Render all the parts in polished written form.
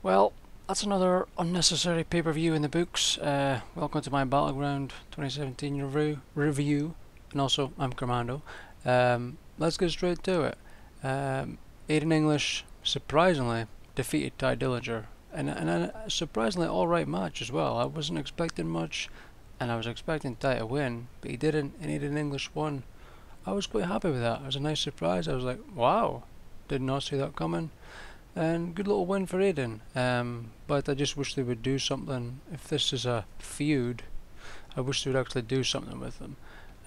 Well, that's another unnecessary pay-per-view in the books. Welcome to my Battleground 2017 review, and also I'm Commando. Let's get straight to it. Aiden English surprisingly defeated Ty Dillinger, and a surprisingly alright match as well. I wasn't expecting much, and I was expecting Ty to win, but he didn't, and Aiden English won. I was quite happy with that. It was a nice surprise. I was like, wow, did not see that coming. And good little win for Aiden. But I just wish they would do something. If this is a feud, I wish they would actually do something with them.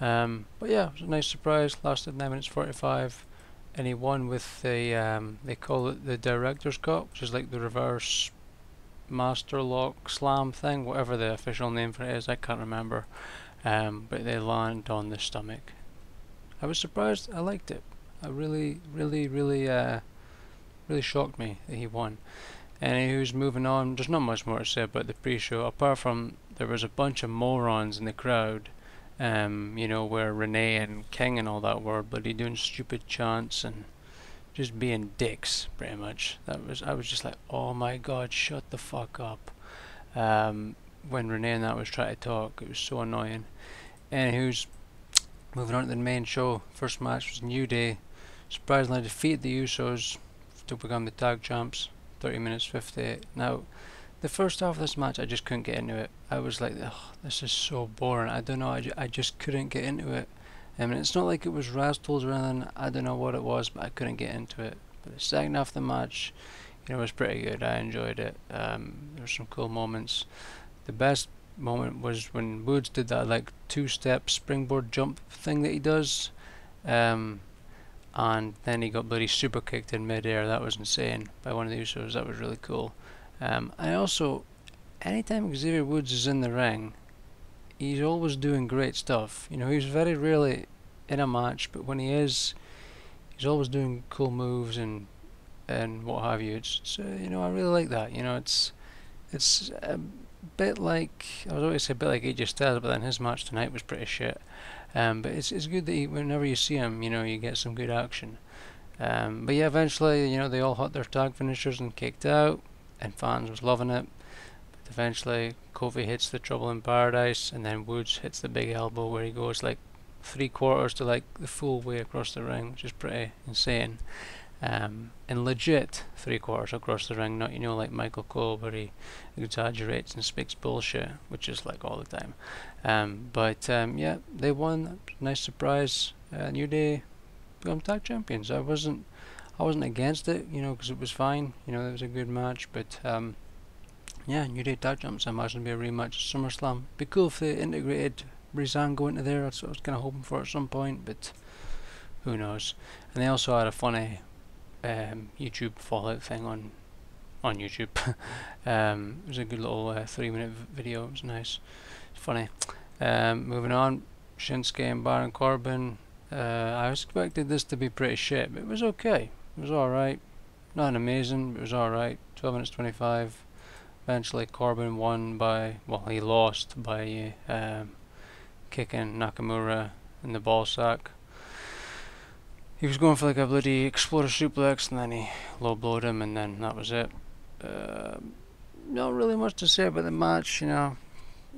But yeah, it was a nice surprise. Lasted 9 minutes 45, and he won with the they call it the Director's Cut, which is like the reverse Master Lock Slam thing, whatever the official name for it is. I can't remember. But they land on the stomach. I was surprised. I liked it. I really shocked me that he won. And he was moving on. There's not much more to say about the pre-show, apart from there was a bunch of morons in the crowd. Where Renee and King and all that were bloody doing stupid chants and just being dicks, pretty much. I was just like, oh my god, shut the fuck up. When Renee and that was trying to talk, it was so annoying. And he was moving on to the main show. First match was New Day. Surprisingly defeated the Usos to become the tag champs. 30 minutes 58. Now, the first half of this match, I just couldn't get into it. I was like, oh, this is so boring. I don't know, I just couldn't get into it. And it's not like it was wrestled or anything. I don't know what it was, but I couldn't get into it. But the second half of the match, was pretty good. I enjoyed it. There were some cool moments. The best moment was when Woods did that like two-step springboard jump thing that he does. And then he got bloody super kicked in mid-air. That was insane by one of the Usos. That was really cool. I also, anytime Xavier Woods is in the ring, he's always doing great stuff. He's very rarely in a match, but when he is, he's always doing cool moves and what have you. It's I really like that. It's a bit like, I was always say a bit like AJ Styles, but then his match tonight was pretty shit. But it's good that whenever you see him, you get some good action. But yeah, eventually, they all hit their tag finishers and kicked out, and fans was loving it. But eventually, Kofi hits the Trouble in Paradise, and then Woods hits the big elbow where he goes like 3/4 to like the full way across the ring, which is pretty insane. And legit 3/4 across the ring, not like Michael Cole where he exaggerates and speaks bullshit, which is like all the time. Yeah, they won. Nice surprise. New Day become tag champions. I wasn't against it, because it was fine. It was a good match, but yeah, New Day tag champions. I imagine it'd be a rematch at SummerSlam. Be cool if they integrated Breezango into there. That's what I was kind of hoping for at some point, but who knows. And they also had a funny YouTube Fallout thing on YouTube. It was a good little 3-minute video. It was nice. It's funny. Moving on, Shinsuke and Baron Corbin. I expected this to be pretty shit, but it was okay. It was alright. Not amazing, but it was alright. 12 minutes 25. Eventually Corbin won by, he lost by kicking Nakamura in the ball sack. He was going for like a bloody exploder suplex, and then he low blowed him, and then that was it. Not really much to say about the match, It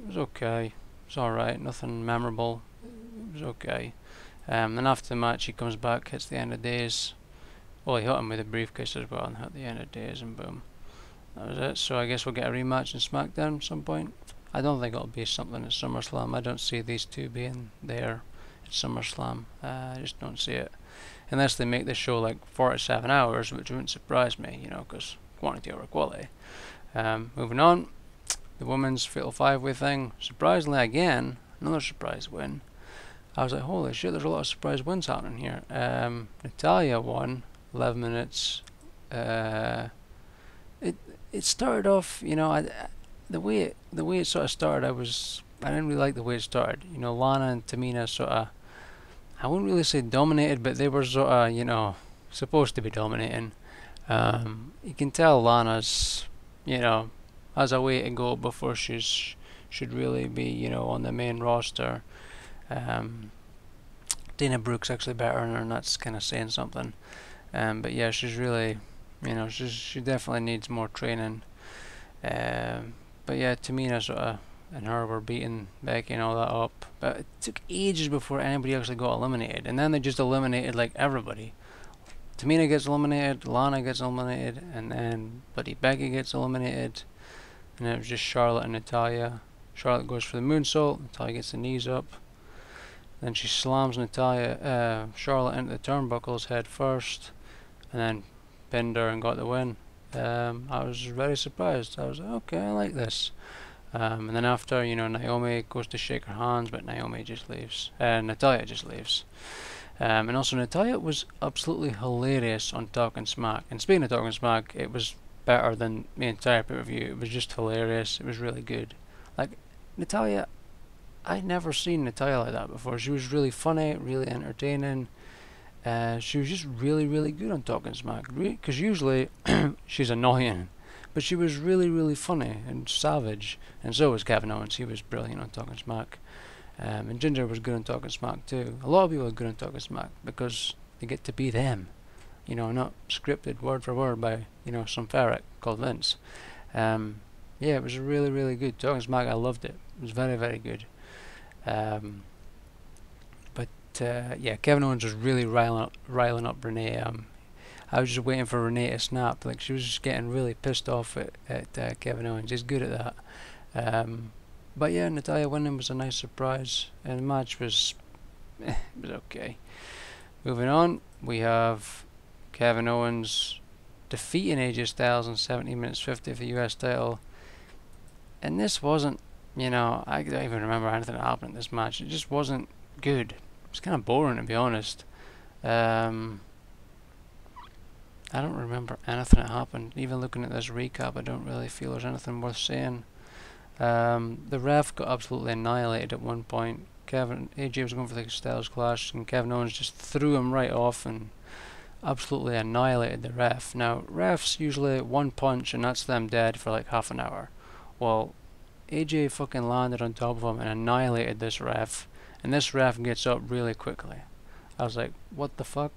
was okay. It was alright, nothing memorable. It was okay. Then after the match, he comes back, hits the End of Days. Well, he hit him with a briefcase as well, and hit the End of Days, and boom. That was it. So I guess we'll get a rematch in SmackDown at some point. I don't think it'll be something at SummerSlam. I don't see these two being there at SummerSlam. I just don't see it. Unless they make this show like 47 hours, which wouldn't surprise me, because quantity over quality. Moving on, the women's Fatal 5-Way thing. Surprisingly, again, another surprise win. I was like, holy shit, there's a lot of surprise wins happening here. Natalia won, 11 minutes. It started off, the way it sort of started, I didn't really like the way it started. Lana and Tamina sort of, I wouldn't really say dominated, but they were sort of, supposed to be dominating. You can tell Lana's, has a way to go before should really be, on the main roster. Dana Brooke's actually better than her, and that's kind of saying something. But yeah, she's really You know, she definitely needs more training. But yeah, Tamina sort of and her were beating Becky and all that up. But it took ages before anybody actually got eliminated, and then they just eliminated like everybody. Tamina gets eliminated, Lana gets eliminated, and then bloody Becky gets eliminated, and then it was just Charlotte and Natalya. Charlotte goes for the moonsault, Natalya gets the knees up, then she slams Charlotte into the turnbuckles head first, and then pinned her and got the win. I was very surprised. I was like, okay, I like this. And then after, you know, Naomi goes to shake her hands, but Naomi just leaves. Natalya just leaves. And also Natalya was absolutely hilarious on Talking Smack. And speaking of Talking Smack, it was better than the entire pay-per-view. It was just hilarious. It was really good. Like, Natalya, I'd never seen Natalya like that before. She was really funny, really entertaining. She was just really, really good on Talking Smack. Because usually she's annoying. But she was really, really funny and savage. And so was Kevin Owens. He was brilliant on Talking Smack. And Ginger was good on Talking Smack too. A lot of people are good on Talking Smack because they get to be them. You know, not scripted word for word by, you know, some ferret called Vince. Yeah, it was really, really good. Talking Smack, I loved it. It was very, very good. Yeah, Kevin Owens was really riling up Renee. I was just waiting for Renee to snap. Like, she was just getting really pissed off at Kevin Owens. He's good at that. But yeah, Natalya winning was a nice surprise, and the match was, it was okay. Moving on, we have Kevin Owens defeating AJ Styles in 17 minutes 50 for the US title. And this wasn't, you know, I don't even remember anything that happened in this match. It just wasn't good. It was kind of boring, to be honest. I don't remember anything that happened. Even looking at this recap, I don't really feel there's anything worth saying. The ref got absolutely annihilated at one point. AJ was going for the Styles Clash, and Kevin Owens just threw him right off and absolutely annihilated the ref. Now, refs usually one punch and that's them dead for like half an hour. Well, AJ fucking landed on top of him and annihilated this ref, and this ref gets up really quickly. I was like, what the fuck?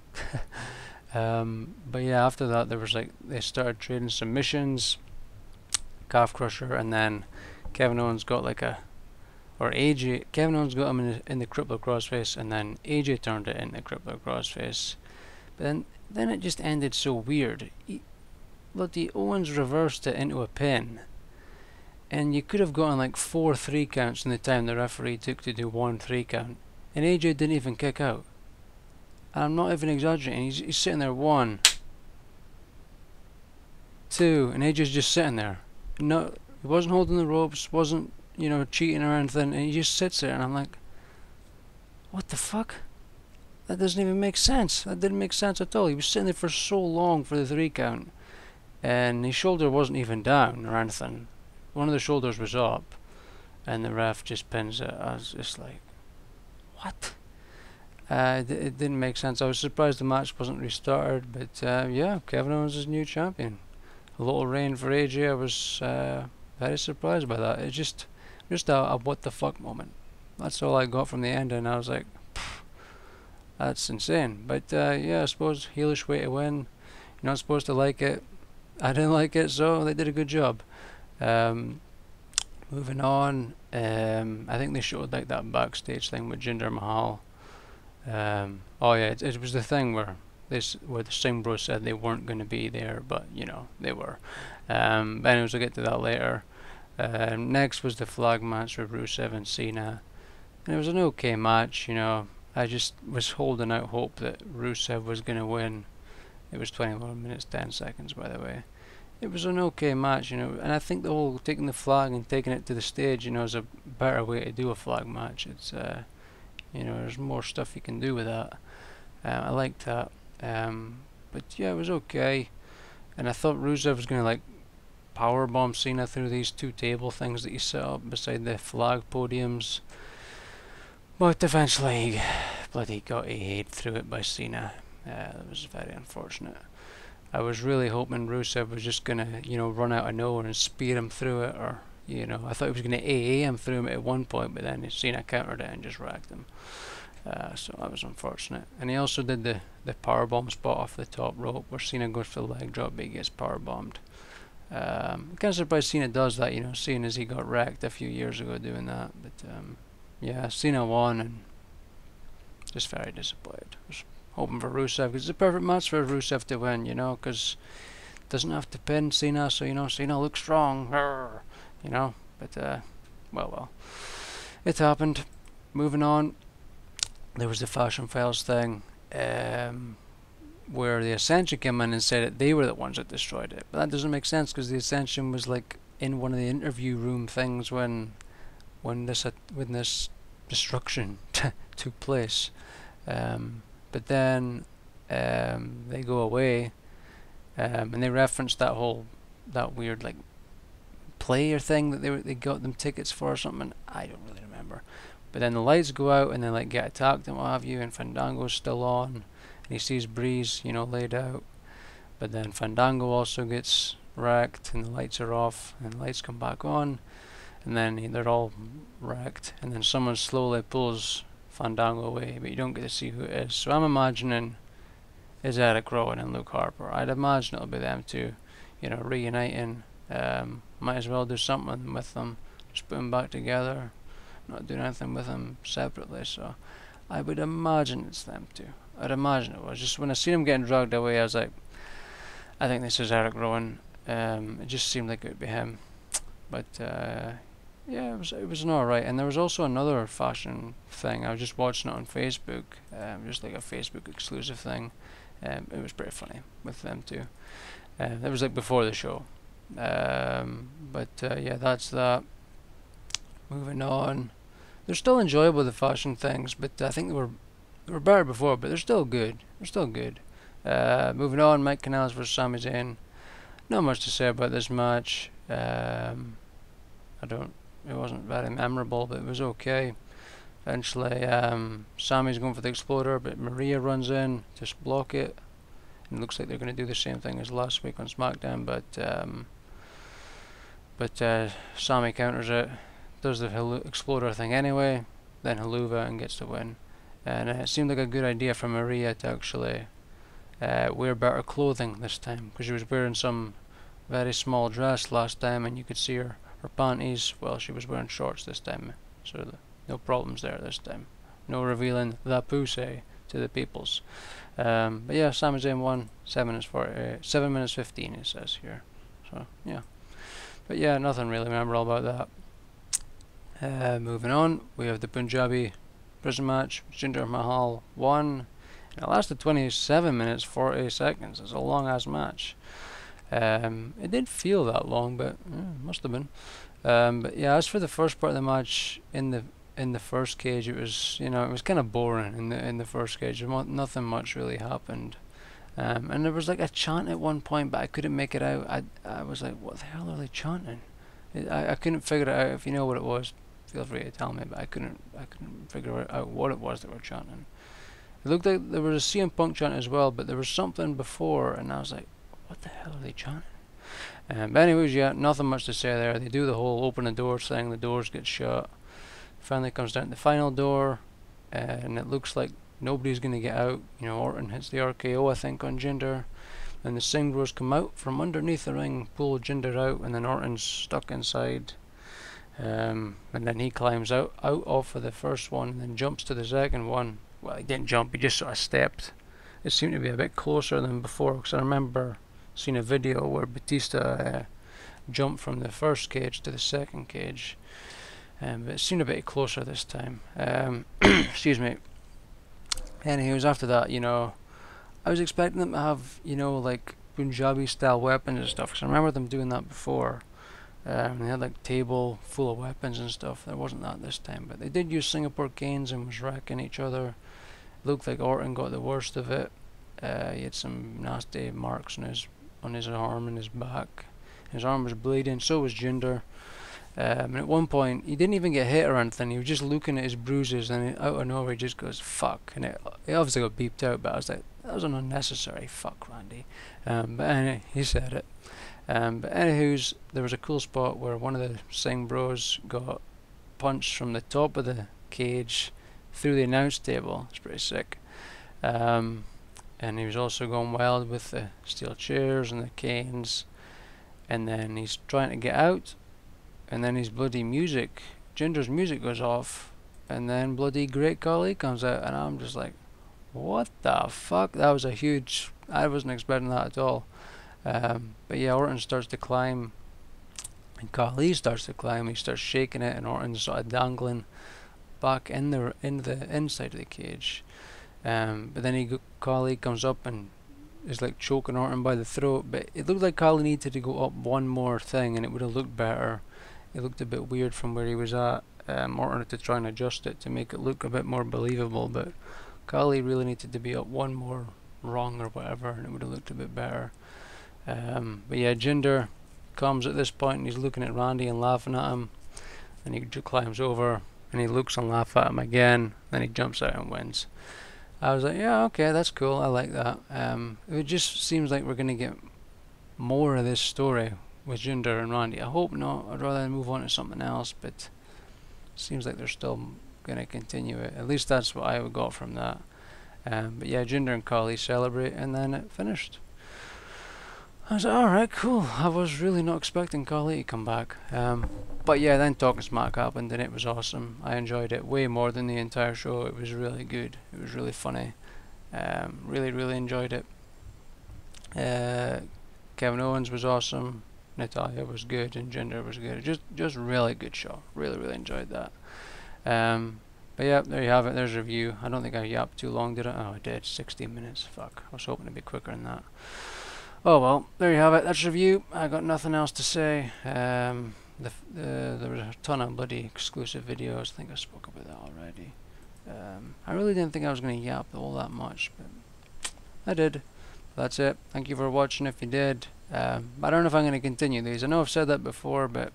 But yeah, after that there was like, they started trading submissions, calf crusher, and then Kevin Owens got like Kevin Owens got him in the crippler crossface, and then AJ turned it into crippler crossface. But then it just ended so weird. Bloody Owens reversed it into a pin, and you could have gotten like 4 3 counts in the time the referee took to do 1 3 count, and AJ didn't even kick out. And I'm not even exaggerating. He's sitting there 1 2, and AJ's just sitting there. No, he wasn't holding the ropes, wasn't, you know, cheating or anything, and he just sits there, and I'm like, what the fuck? That doesn't even make sense. That didn't make sense at all. He was sitting there for so long for the 3 count, and his shoulder wasn't even down or anything. One of the shoulders was up, and the ref just pins it. I was just like, what? It didn't make sense. I was surprised the match wasn't restarted, but yeah, Kevin Owens is new champion. A little reign for AJ. I was very surprised by that. It's just a what the fuck moment. That's all I got from the end, and I was like, that's insane. But yeah, I suppose heelish way to win. You're not supposed to like it. I didn't like it, so they did a good job. Moving on, I think they showed like that backstage thing with Jinder Mahal. Oh yeah, it was the thing where the Singh Bros said they weren't going to be there, but you know they were. Anyways, we'll get to that later. Next was the flag match with Rusev and Cena, and it was an okay match. You know, I just was holding out hope that Rusev was going to win. It was 21 minutes 10 seconds, by the way. It was an okay match, you know, and I think the whole taking the flag and taking it to the stage, you know, is a better way to do a flag match. It's you know, there's more stuff you can do with that. I liked that. But yeah, it was okay. And I thought Rusev was gonna like powerbomb Cena through these 2 table things that you set up beside the flag podiums. But eventually, bloody got AA'd through it by Cena. That was very unfortunate. I was really hoping Rusev was just gonna, you know, run out of nowhere and spear him through it, or, you know, I thought he was gonna AA him through him at one point, but then Cena countered it and just wrecked him. So that was unfortunate. And he also did the powerbomb spot off the top rope where Cena goes for the leg drop but he gets powerbombed. I'm kind of surprised Cena does that, seeing as he got wrecked a few years ago doing that. But yeah, Cena won and just very disappointed. I was hoping for Rusev because it's a perfect match for Rusev to win, because doesn't have to pin Cena, so Cena looks strong, But well, it happened. Moving on, there was the Fashion Files thing, where the Ascension came in and said that they were the ones that destroyed it. But that doesn't make sense because the Ascension was like in one of the interview room things when this destruction took place. But then they go away, and they reference that weird like player thing that they got them tickets for or something. I don't really remember. But then the lights go out and they like get attacked and what have you, and Fandango's still on, and he sees Breeze, laid out. But then Fandango also gets wrecked, and the lights are off, and the lights come back on, and then they're all wrecked, and then someone slowly pulls Fandango away, but you don't get to see who it is. So I'm imagining it's Eric Rowan and Luke Harper. I'd imagine it'll be them two, reuniting. Might as well do something with them, just put them back together, not doing anything with them separately. So I would imagine it's them two. I'd imagine it was. Just when I seen him getting dragged away, I was like, I think this is Eric Rowan. It just seemed like it would be him. But yeah, it was an alright. And there was also another fashion thing. I was just watching it on Facebook, just like a Facebook exclusive thing. It was pretty funny with them too. It was like before the show. But yeah, that's that. Moving on. They're still enjoyable, the fashion things, but I think they were better before, but they're still good. Moving on, Mike Kanellis versus Sami Zayn. Not much to say about this match. It wasn't very memorable, but it was okay. Eventually, Sami's going for the Exploder, but Maria runs in to block it. And it looks like they're going to do the same thing as last week on SmackDown, but Sami counters it, does the Exploder thing anyway, then Helluva and gets the win. And it seemed like a good idea for Maria to actually wear better clothing this time, because she was wearing some very small dress last time and you could see her panties. Well, she was wearing shorts this time, so no problems there this time. No revealing the pussy to the peoples. But yeah, Sami Zayn won. 7 minutes 15 it says here. So yeah. But yeah, nothing really memorable about that. Moving on, we have the Punjabi prison match. Jinder Mahal won. And it lasted 27 minutes 40 seconds. It's a long ass match. It didn't feel that long, but must have been. But yeah, as for the first part of the match in the first cage, it was it was kind of boring in the first cage. Nothing much really happened. And there was like a chant at one point, but I couldn't make it out. I was like, what the hell are they chanting? I couldn't figure it out. If you know what it was, feel free to tell me. But I couldn't figure out what it was that were chanting. It looked like there was a CM Punk chant as well, but there was something before, and I was like, what the hell are they chanting? But anyways, yeah, nothing much to say there. They do the whole open the doors thing. The doors get shut. Finally comes down to the final door, and it looks like nobody's going to get out. Orton hits the RKO, I think, on Jinder. And the Singh Bros come out from underneath the ring, pull Jinder out, and then Orton's stuck inside. And then he climbs out off of the first one, and then jumps to the second one. Well, he didn't jump, he just sort of stepped. It seemed to be a bit closer than before, because I remember seeing a video where Batista jumped from the first cage to the second cage. But it seemed a bit closer this time. Excuse me. Anyways, after that, I was expecting them to have, like Punjabi style weapons and stuff, because I remember them doing that before. They had like table full of weapons and stuff. There wasn't that this time, but they did use Singapore canes and was wrecking each other. It looked like Orton got the worst of it. He had some nasty marks on his arm and his back. His arm was bleeding, so was Jinder. And at one point, he didn't even get hit or anything. He was just looking at his bruises, and out of nowhere, he just goes, fuck. And it obviously got beeped out, but I was like, that was an unnecessary fuck, Randy. But anyway, he said it. But anywho's, there was a cool spot where one of the Singh Bros got punched from the top of the cage through the announce table. It's pretty sick. And he was also going wild with the steel chairs and the canes. And then he's trying to get out, and then his bloody music, Ginger's music goes off, and then bloody Great Khali comes out, and I'm just like, what the fuck? That was a huge, I wasn't expecting that at all. But yeah, Orton starts to climb, and Khali starts to climb. He starts shaking it, and Orton's sort of dangling back in the inside of the cage. But then Khali comes up and is like choking Orton by the throat. But it looked like Khali needed to go up one more thing, and it would have looked better. It looked a bit weird from where he was at. Orton had to try and adjust it to make it look a bit more believable. But Khali really needed to be up one more rung or whatever, and it would have looked a bit better. But yeah, Jinder comes at this point, and he's looking at Randy and laughing at him. And he climbs over, and he looks and laughs at him again. Then he jumps out and wins. I was like, yeah, okay, that's cool. I like that. It just seems like we're going to get more of this story with Jinder and Randy. I hope not. I'd rather move on to something else, but it seems like they're still going to continue it. At least that's what I got from that. But yeah, Jinder and Khali celebrate, and then it finished. I was like, alright, cool. I was really not expecting Khali to come back. But yeah, then Talking Smack happened, and it was awesome. I enjoyed it way more than the entire show. It was really good. It was really funny. Really enjoyed it. Kevin Owens was awesome. Natalya was good, and Jinder was good. Just really good show. Really enjoyed that. But yeah, there you have it. There's a review. I don't think I yapped too long, did I? Oh, I did. 16 minutes. Fuck. I was hoping to be quicker than that. Oh well, there you have it. That's a review. I got nothing else to say. There was a ton of bloody exclusive videos. I think I spoke about that already. I really didn't think I was going to yap all that much, but I did. That's it. Thank you for watching if you did. I don't know if I'm going to continue these. I know I've said that before, but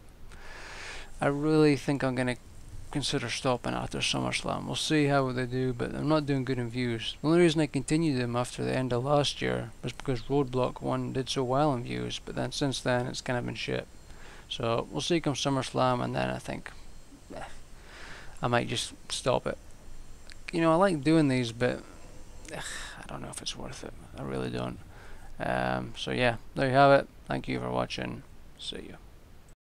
I really think I'm going to consider stopping after SummerSlam. We'll see how they do, but I'm not doing good in views. The only reason I continued them after the end of last year was because Roadblock 1 did so well in views, but then since then it's kind of been shit. So we'll see come SummerSlam, and then I think I might just stop it. You know, I like doing these, but I don't know if it's worth it. I really don't. So yeah, there you have it. Thank you for watching. See you.